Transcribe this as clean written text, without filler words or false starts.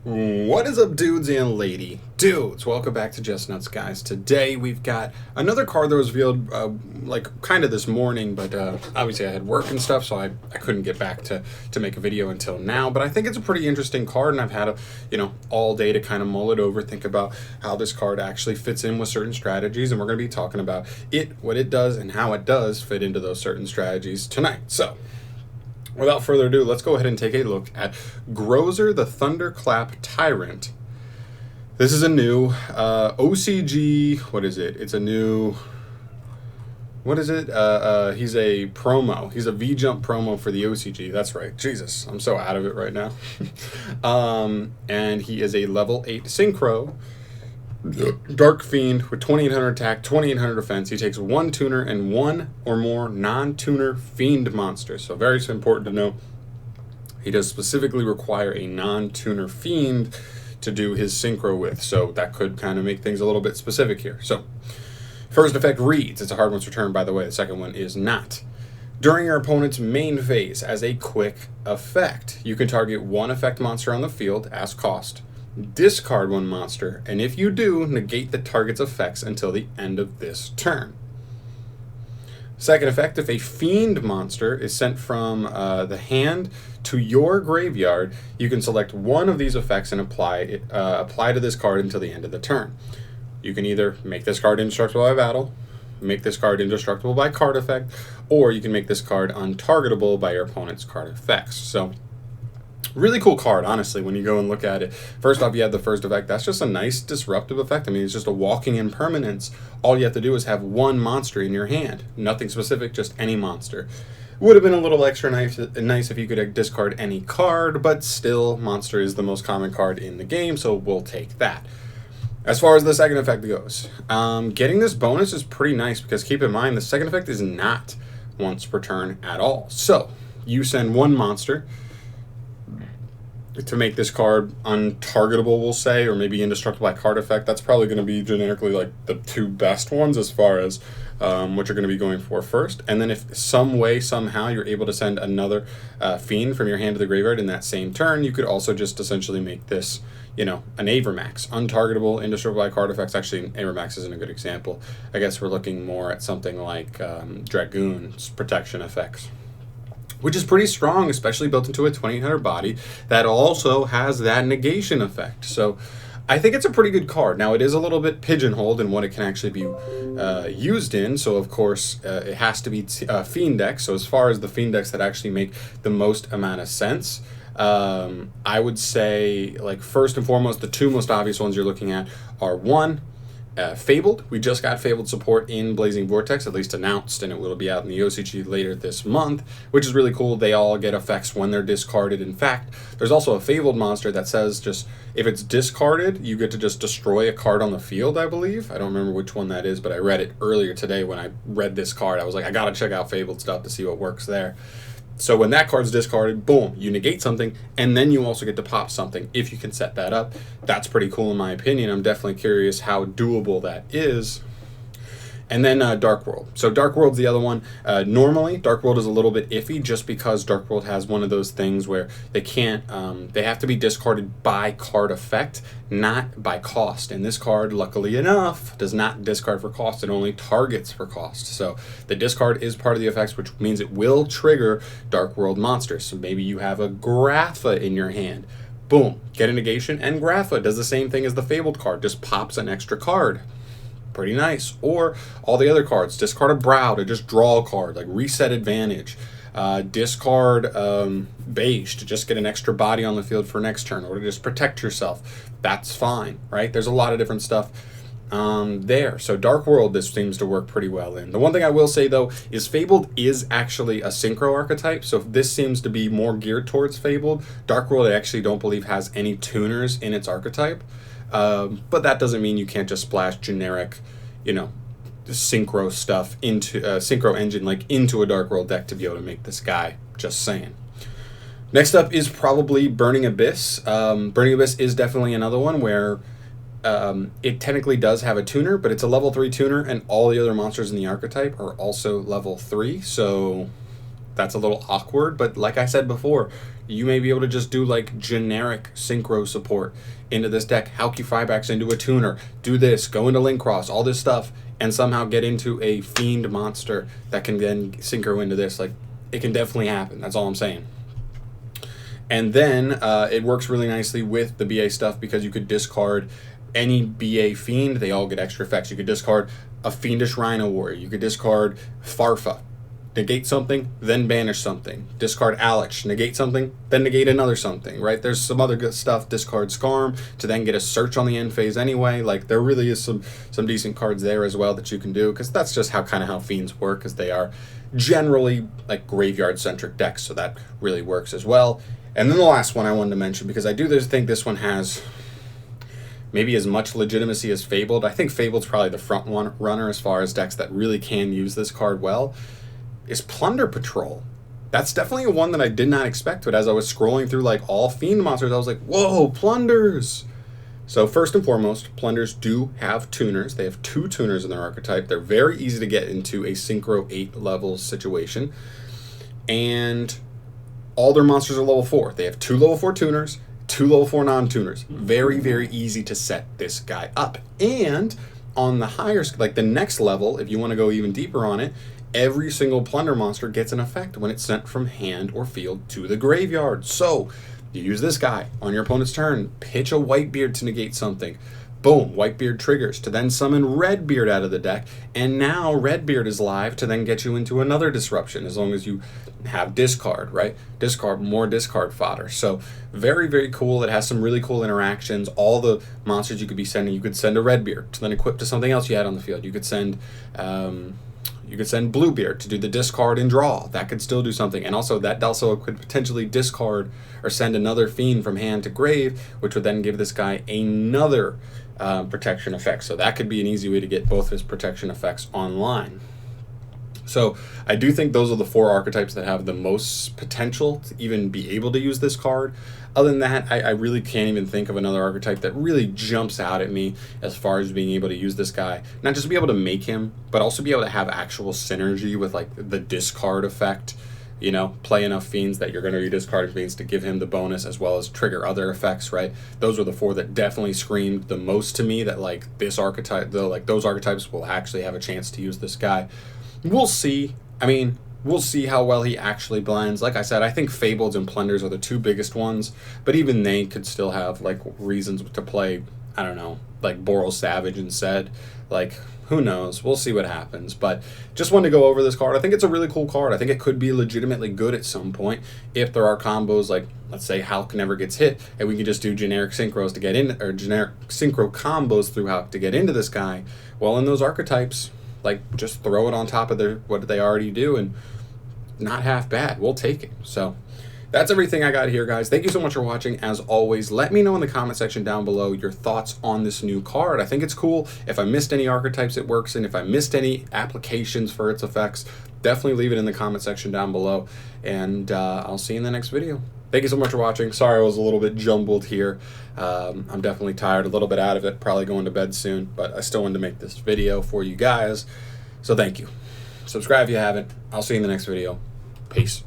What is up, dudes and lady dudes? Welcome back to Just Nuts, guys. Today we've got another card that was revealed kind of this morning, but obviously I had work and stuff, so I couldn't get back to make a video until now. But I think it's a pretty interesting card, and I've had all day to kind of mull it over, think about how this card actually fits in with certain strategies, and we're going to be talking about it, what it does, and how it does fit into those certain strategies tonight. So, without further ado, let's go ahead and take a look at Grozer the Thunderclap Tyrant. This is a new OCG. What is it? It's a new. What is it? He's a promo. He's a V-Jump promo for the OCG. That's right. Jesus, I'm so out of it right now. And he is a level 8 Synchro. Dark Fiend with 2800 attack, 2800 defense. He takes one tuner and one or more non-tuner Fiend monsters. So very important to know. He does specifically require a non-tuner Fiend to do his synchro with. So that could kind of make things a little bit specific here. So first effect reads. It's a hard one's return, by the way. The second one is not. During your opponent's main phase, as a quick effect, you can target one effect monster on the field as cost. Discard one monster, and if you do, negate the target's effects until the end of this turn. Second effect, if a Fiend monster is sent from the hand to your graveyard, you can select one of these effects and apply to this card until the end of the turn. You can either make this card indestructible by battle, make this card indestructible by card effect, or you can make this card untargetable by your opponent's card effects. So, really cool card, honestly, when you go and look at it. First off, you have the first effect. That's just a nice disruptive effect. I mean, it's just a walking impermanence. All you have to do is have one monster in your hand. Nothing specific, just any monster. Would have been a little extra nice if you could discard any card, but still, monster is the most common card in the game, so we'll take that. As far as the second effect goes, getting this bonus is pretty nice because keep in mind, the second effect is not once per turn at all. So, you send one monster to make this card untargetable, we'll say, or maybe indestructible by card effect. That's probably going to be generically like the two best ones as far as what you're going to be going for first. And then if some way, somehow, you're able to send another Fiend from your hand to the graveyard in that same turn, you could also just essentially make this, an Avermax. Untargetable, indestructible by card effects. Actually, Avermax isn't a good example. I guess we're looking more at something like Dragoon's protection effects, which is pretty strong, especially built into a 2800 body that also has that negation effect. So I think it's a pretty good card. Now, it is a little bit pigeonholed in what it can actually be used in. So, of course, it has to be Fiend decks. So as far as the Fiend decks that actually make the most amount of sense, I would say, like, first and foremost, the two most obvious ones you're looking at are one, Fabled. We just got Fabled support in Blazing Vortex, at least announced, and it will be out in the OCG later this month, which is really cool. They all get effects when they're discarded. In fact, there's also a Fabled monster that says just if it's discarded, you get to just destroy a card on the field, I believe. I don't remember which one that is, but I read it earlier today when I read this card. I was like, I gotta check out Fabled stuff to see what works there. So when that card's discarded, boom, you negate something, and then you also get to pop something if you can set that up. That's pretty cool in my opinion. I'm definitely curious how doable that is. And then Dark World. So Dark World's the other one. Normally, Dark World is a little bit iffy just because Dark World has one of those things where they can't, they have to be discarded by card effect, not by cost. And this card, luckily enough, does not discard for cost. It only targets for cost. So the discard is part of the effects, which means it will trigger Dark World monsters. So maybe you have a Grapha in your hand. Boom, get a negation, and Grapha does the same thing as the Fabled card, just pops an extra card. Pretty nice. Or all the other cards. Discard a Brow to just draw a card, like Reset Advantage. Discard Beige to just get an extra body on the field for next turn, or to just protect yourself. That's fine, right? There's a lot of different stuff there. So Dark World, this seems to work pretty well in. The one thing I will say, though, is Fabled is actually a Synchro archetype, so this seems to be more geared towards Fabled. Dark World, I actually don't believe has any tuners in its archetype. But that doesn't mean you can't just splash generic, synchro stuff into synchro engine into a Dark World deck to be able to make this guy. Just saying. Next up is probably Burning Abyss. Burning Abyss is definitely another one where it technically does have a tuner, but it's a level 3 tuner, and all the other monsters in the archetype are also level 3. So that's a little awkward, but like I said before, You may be able to just do like generic synchro support into this deck, Halki Fibacks into a tuner, do this, go into Link Cross, all this stuff, and somehow get into a Fiend monster that can then synchro into this. Like, it can definitely happen. That's all I'm saying. And then it works really nicely with the BA stuff because you could discard any BA Fiend. They all get extra effects. You could discard a Fiendish Rhino Warrior. You could discard Farfa, negate something, then banish something. Discard Alich, negate something, then negate another something, right? There's some other good stuff. Discard Skarm to then get a search on the end phase anyway. Like, there really is some decent cards there as well that you can do, because that's just how Fiends work, because they are generally like graveyard-centric decks, so that really works as well. And then the last one I wanted to mention, because I do think this one has maybe as much legitimacy as Fabled. I think Fabled's probably the front runner as far as decks that really can use this card well, is Plunder Patrol. That's definitely one that I did not expect, but as I was scrolling through like all Fiend monsters, I was like, whoa, Plunders! So first and foremost, Plunders do have tuners. They have 2 tuners in their archetype. They're very easy to get into a Synchro 8 level situation. And all their monsters are level 4. They have 2 level 4 tuners, 2 level 4 non-tuners. Very, very easy to set this guy up. And on the higher, like the next level, if you want to go even deeper on it, every single Plunder monster gets an effect when it's sent from hand or field to the graveyard. So you use this guy on your opponent's turn, pitch a Whitebeard to negate something. Boom, Whitebeard triggers to then summon Redbeard out of the deck, and now Redbeard is live to then get you into another disruption, as long as you have discard, right? Discard, more discard fodder. So very, very cool. It has some really cool interactions. All the monsters you could be sending, you could send a Redbeard to then equip to something else you had on the field. You could send Bluebeard to do the discard and draw. That could still do something. And also, that also could potentially discard or send another Fiend from hand to grave, which would then give this guy another protection effect. So that could be an easy way to get both his protection effects online. So I do think those are the 4 archetypes that have the most potential to even be able to use this card. Other than that, I really can't even think of another archetype that really jumps out at me as far as being able to use this guy. Not just be able to make him, but also be able to have actual synergy with like the discard effect. You know, play enough Fiends that you're going to be discarding Fiends to give him the bonus as well as trigger other effects, right? Those are the 4 that definitely screamed the most to me that like this archetype, those archetypes will actually have a chance to use this guy. We'll see. I mean, we'll see how well he actually blends. Like I said, I think Fabled and Plunders are the 2 biggest ones, but even they could still have like reasons to play, I don't know, like Boral Savage instead. Like, who knows? We'll see what happens. But just wanted to go over this card. I think it's a really cool card. I think it could be legitimately good at some point if there are combos like, let's say Hulk never gets hit, and we can just do generic synchros to get in, or generic synchro combos through Hulk to get into this guy. Well, in those archetypes, like, just throw it on top of what they already do, and not half bad. We'll take it. So that's everything I got here, guys. Thank you so much for watching. As always, let me know in the comment section down below your thoughts on this new card. I think it's cool. If I missed any archetypes it works in, if I missed any applications for its effects, definitely leave it in the comment section down below, and I'll see you in the next video. Thank you so much for watching. Sorry I was a little bit jumbled here. I'm definitely tired, a little bit out of it, probably going to bed soon, but I still wanted to make this video for you guys, so thank you. Subscribe if you haven't. I'll see you in the next video. Peace.